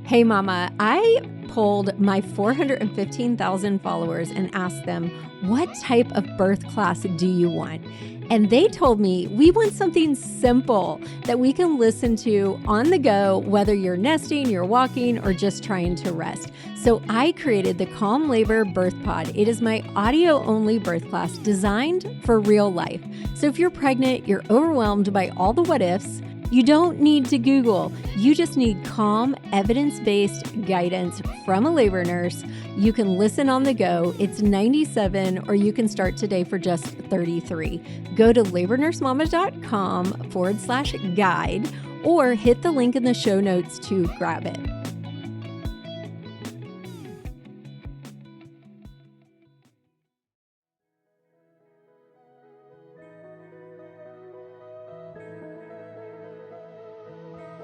Hey mama, I polled my 415,000 followers and asked them, what type of birth class do you want? And they told me we want something simple that we can listen to on the go, whether you're nesting, you're walking, or just trying to rest. So I created the Calm Labor Birth Pod. It is my audio-only birth class designed for real life. So if you're pregnant, you're overwhelmed by all the what ifs, you don't need to Google. You just need calm, evidence-based guidance from a labor nurse. You can listen on the go. It's $97, or you can start today for just $33. Go to labornursemama.com/guide or hit the link in the show notes to grab it.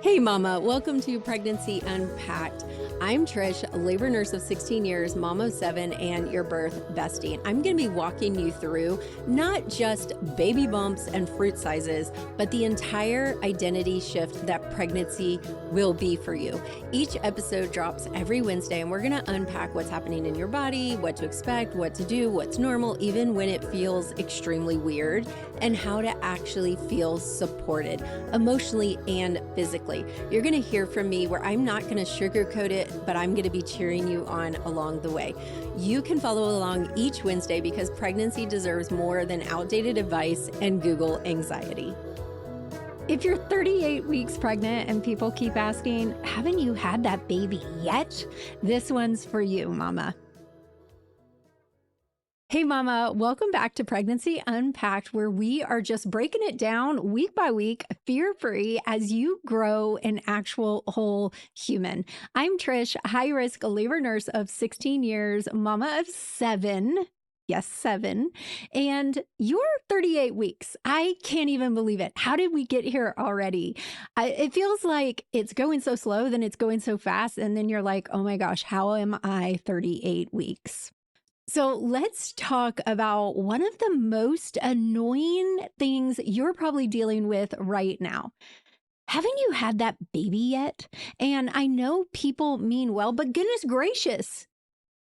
Hey mama, welcome to Pregnancy Unpacked. I'm Trish, a labor nurse of 16 years, mom of 7, and your birth bestie. I'm going to be walking you through not just baby bumps and fruit sizes, but the entire identity shift that pregnancy will be for you. Each episode drops every Wednesday, and we're going to unpack what's happening in your body, what to expect, what to do, what's normal, even when it feels extremely weird, and how to actually feel supported emotionally and physically. You're going to hear from me where I'm not going to sugarcoat it, but I'm going to be cheering you on along the way. You can follow along each Wednesday because pregnancy deserves more than outdated advice and Google anxiety. If you're 38 weeks pregnant and people keep asking, haven't you had that baby yet? This one's for you, mama. Hey mama, welcome back to Pregnancy Unpacked, where we are just breaking it down week by week, fear-free, as you grow an actual whole human. I'm Trish, high-risk labor nurse of 16 years, mama of 7. Yes, 7. And you're 38 weeks. I can't even believe it. How did we get here already? It feels like it's going so slow, then it's going so fast, and then you're like, oh my gosh, how am I 38 weeks? So let's talk about one of the most annoying things you're probably dealing with right now. Haven't you had that baby yet? And I know people mean well, but goodness gracious,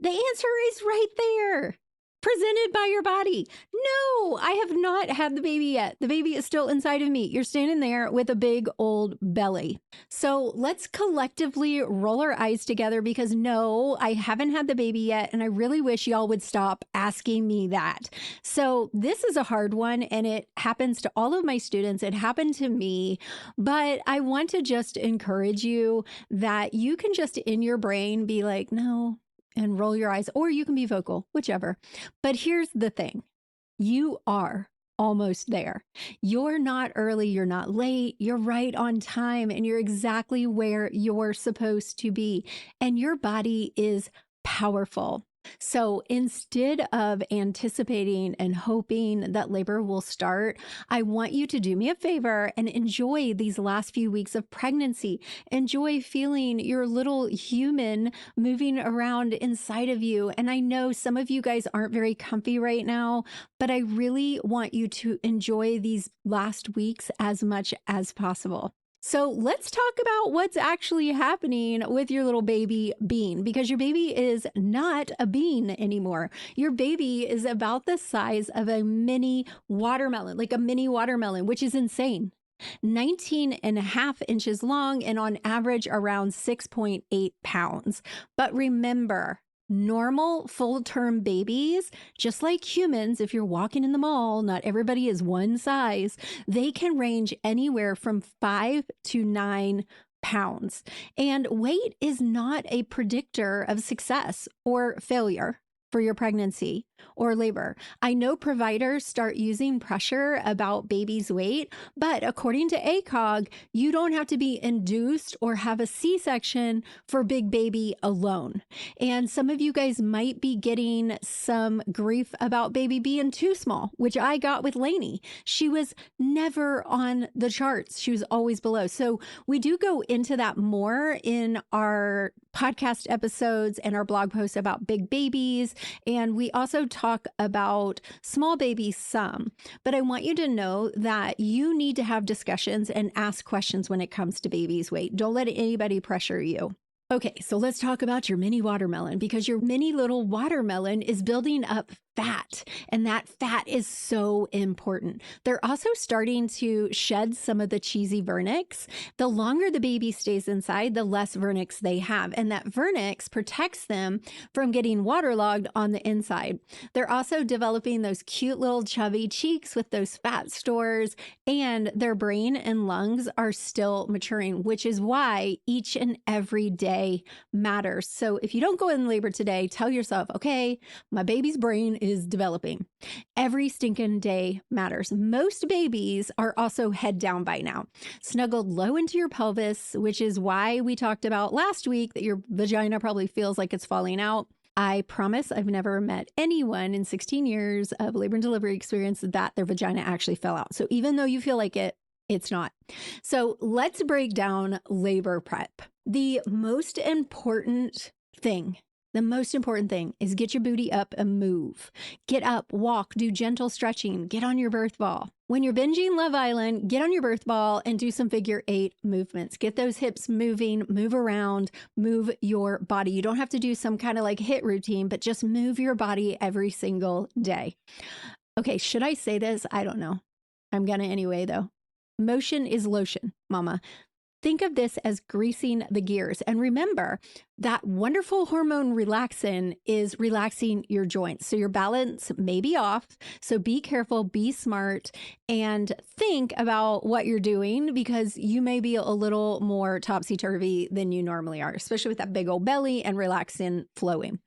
the answer is right there. Presented by your body. No, I have not had the baby yet. The baby is still inside of me. You're standing there with a big old belly. So let's collectively roll our eyes together because no, I haven't had the baby yet. And I really wish y'all would stop asking me that. So this is a hard one and it happens to all of my students. It happened to me, but I want to just encourage you that you can just in your brain be like, no, and roll your eyes, or you can be vocal, whichever. But here's the thing. You are almost there. You're not early, you're not late, you're right on time, and you're exactly where you're supposed to be. And your body is powerful. So instead of anticipating and hoping that labor will start, I want you to do me a favor and enjoy these last few weeks of pregnancy. Enjoy feeling your little human moving around inside of you. And I know some of you guys aren't very comfy right now, but I really want you to enjoy these last weeks as much as possible. So let's talk about what's actually happening with your little baby bean, because your baby is not a bean anymore. Your baby is about the size of a mini watermelon, like a mini watermelon, which is insane. 19.5 inches long and on average around 6.8 pounds. But remember, normal full-term babies, just like humans, if you're walking in the mall, not everybody is one size, they can range anywhere from 5 to 9 pounds. And weight is not a predictor of success or failure for your pregnancy or labor. I know providers start using pressure about baby's weight, but according to ACOG, you don't have to be induced or have a C-section for big baby alone. And some of you guys might be getting some grief about baby being too small, which I got with Lainey. She was never on the charts. She was always below. So we do go into that more in our podcast episodes and our blog posts about big babies. And we also talk about small babies some, but I want you to know that you need to have discussions and ask questions when it comes to baby's weight. Don't let anybody pressure you. Okay, so let's talk about your mini watermelon because your mini little watermelon is building up fat, and that fat is so important. They're also starting to shed some of the cheesy vernix. The longer the baby stays inside, the less vernix they have, and that vernix protects them from getting waterlogged on the inside. They're also developing those cute little chubby cheeks with those fat stores, and their brain and lungs are still maturing, which is why each and every day matters. So if you don't go in labor today, tell yourself, okay, my baby's brain is developing. Every stinking day matters. Most babies are also head down by now, snuggled low into your pelvis, which is why we talked about last week that your vagina probably feels like it's falling out. I promise I've never met anyone in 16 years of labor and delivery experience that their vagina actually fell out. So even though you feel like it, it's not. So let's break down labor prep. The most important thing is get your booty up and move. Get up, walk, do gentle stretching, get on your birth ball. When you're binging Love Island, get on your birth ball and do some figure 8 movements. Get those hips moving, move around, move your body. You don't have to do some kind of like HIIT routine, but just move your body every single day. Okay, should I say this? I don't know. I'm gonna anyway, though. Motion is lotion, mama. Think of this as greasing the gears. And remember, that wonderful hormone relaxin is relaxing your joints. So your balance may be off. So be careful, be smart, and think about what you're doing because you may be a little more topsy-turvy than you normally are, especially with that big old belly and relaxin flowing.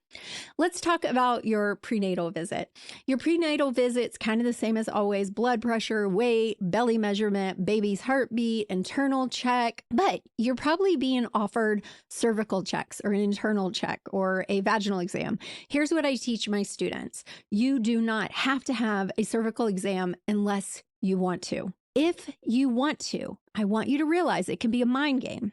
Let's talk about your prenatal visit. Your prenatal visit's kind of the same as always: blood pressure, weight, belly measurement, baby's heartbeat, internal check, but you're probably being offered cervical checks or an internal check or a vaginal exam. Here's what I teach my students. You do not have to have a cervical exam unless you want to. If you want to, I want you to realize it can be a mind game.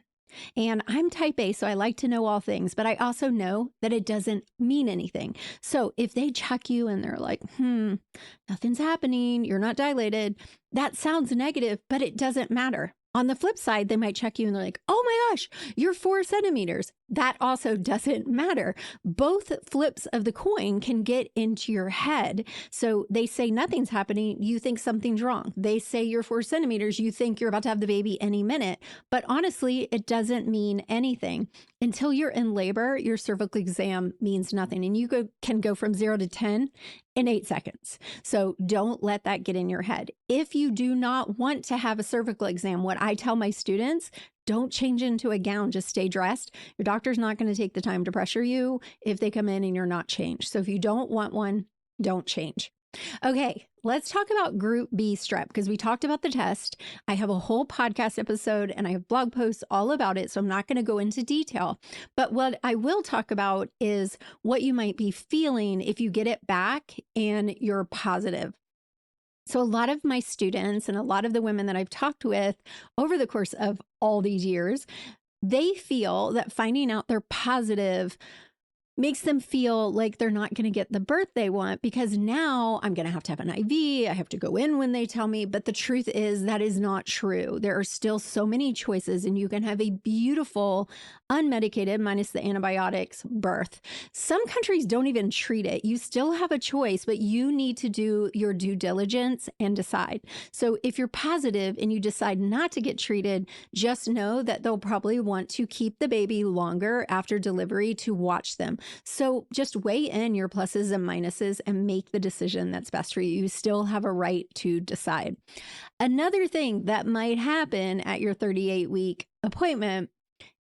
And I'm type A, so I like to know all things, but I also know that it doesn't mean anything. So if they check you and they're like, nothing's happening, you're not dilated, that sounds negative, but it doesn't matter. On the flip side, they might check you and they're like, oh my gosh, you're 4 centimeters. That also doesn't matter. Both flips of the coin can get into your head. So they say nothing's happening, you think something's wrong. They say you're 4 centimeters, you think you're about to have the baby any minute. But honestly, it doesn't mean anything. Until you're in labor, your cervical exam means nothing. And you can go from 0 to 10 in 8 seconds. So don't let that get in your head. If you do not want to have a cervical exam, what I tell my students, don't change into a gown, just stay dressed. Your doctor's not going to take the time to pressure you if they come in and you're not changed. So if you don't want one, don't change. Okay, let's talk about group B strep because we talked about the test. I have a whole podcast episode and I have blog posts all about it, so I'm not going to go into detail. But what I will talk about is what you might be feeling if you get it back and you're positive. So a lot of my students and a lot of the women that I've talked with over the course of all these years, they feel that finding out they're positive makes them feel like they're not going to get the birth they want because now I'm going to have an IV. I have to go in when they tell me. But the truth is that is not true. There are still so many choices and you can have a beautiful, unmedicated, minus the antibiotics, birth. Some countries don't even treat it. You still have a choice, but you need to do your due diligence and decide. So if you're positive and you decide not to get treated, just know that they'll probably want to keep the baby longer after delivery to watch them. So just weigh in your pluses and minuses and make the decision that's best for you. You still have a right to decide. Another thing that might happen at your 38-week appointment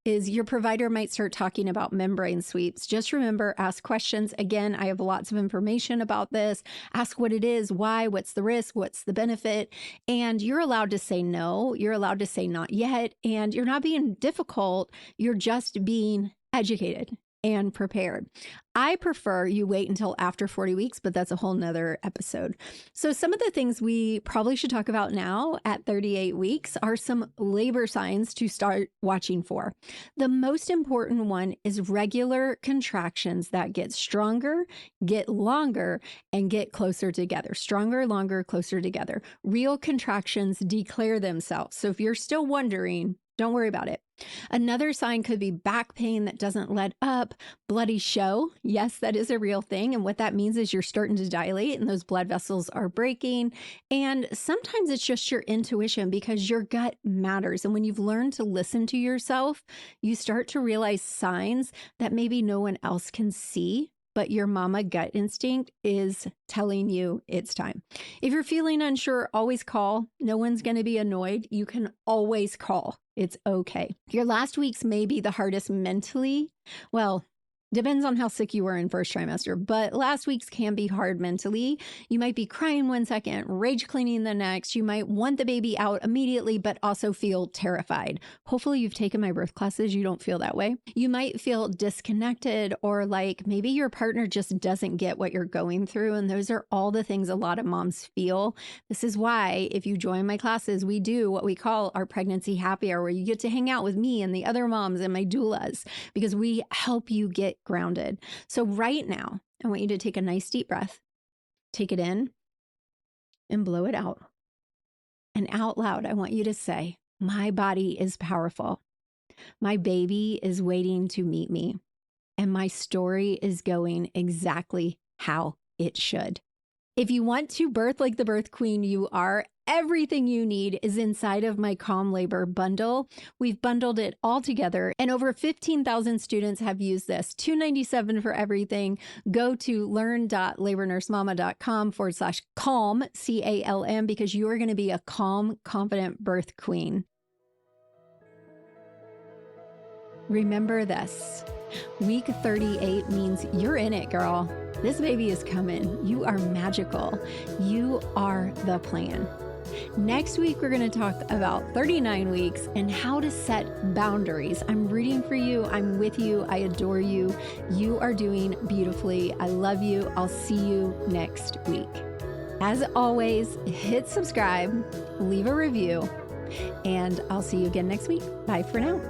is your provider might start talking about membrane sweeps. Just remember, ask questions. Again, I have lots of information about this. Ask what it is, why, what's the risk, what's the benefit. And you're allowed to say no. You're allowed to say not yet. And you're not being difficult. You're just being educated and prepared. I prefer you wait until after 40 weeks, but that's a whole nother episode. So some of the things we probably should talk about now at 38 weeks are some labor signs to start watching for. The most important one is regular contractions that get stronger, get longer, and get closer together. Stronger, longer, closer together. Real contractions declare themselves. So if you're still wondering, Don't worry about it. Another sign could be back pain that doesn't let up, bloody show. Yes, that is a real thing. And what that means is you're starting to dilate and those blood vessels are breaking. And sometimes it's just your intuition because your gut matters. And when you've learned to listen to yourself, you start to realize signs that maybe no one else can see. But your mama gut instinct is telling you it's time. If you're feeling unsure, always call. No one's going to be annoyed. You can always call. It's okay. Your last weeks may be the hardest mentally. Well, depends on how sick you were in first trimester, but last weeks can be hard mentally. You might be crying one second, rage cleaning the next. You might want the baby out immediately, but also feel terrified. Hopefully you've taken my birth classes. You don't feel that way. You might feel disconnected or like maybe your partner just doesn't get what you're going through. And those are all the things a lot of moms feel. This is why if you join my classes, we do what we call our pregnancy happy hour, where you get to hang out with me and the other moms and my doulas, because we help you get grounded. So right now, I want you to take a nice deep breath, take it in and blow it out. And out loud, I want you to say, my body is powerful. My baby is waiting to meet me. And my story is going exactly how it should. If you want to birth like the birth queen you are, everything you need is inside of my Calm Labor bundle. We've bundled it all together, and over 15,000 students have used this. $297 for everything. Go to learn.labornursemama.com/calm, CALM, because you are going to be a calm, confident birth queen. Remember this. Week 38 means you're in it, girl. This baby is coming. You are magical. You are the plan. Next week, we're going to talk about 39 weeks and how to set boundaries. I'm rooting for you. I'm with you. I adore you. You are doing beautifully. I love you. I'll see you next week. As always, hit subscribe, leave a review, and I'll see you again next week. Bye for now.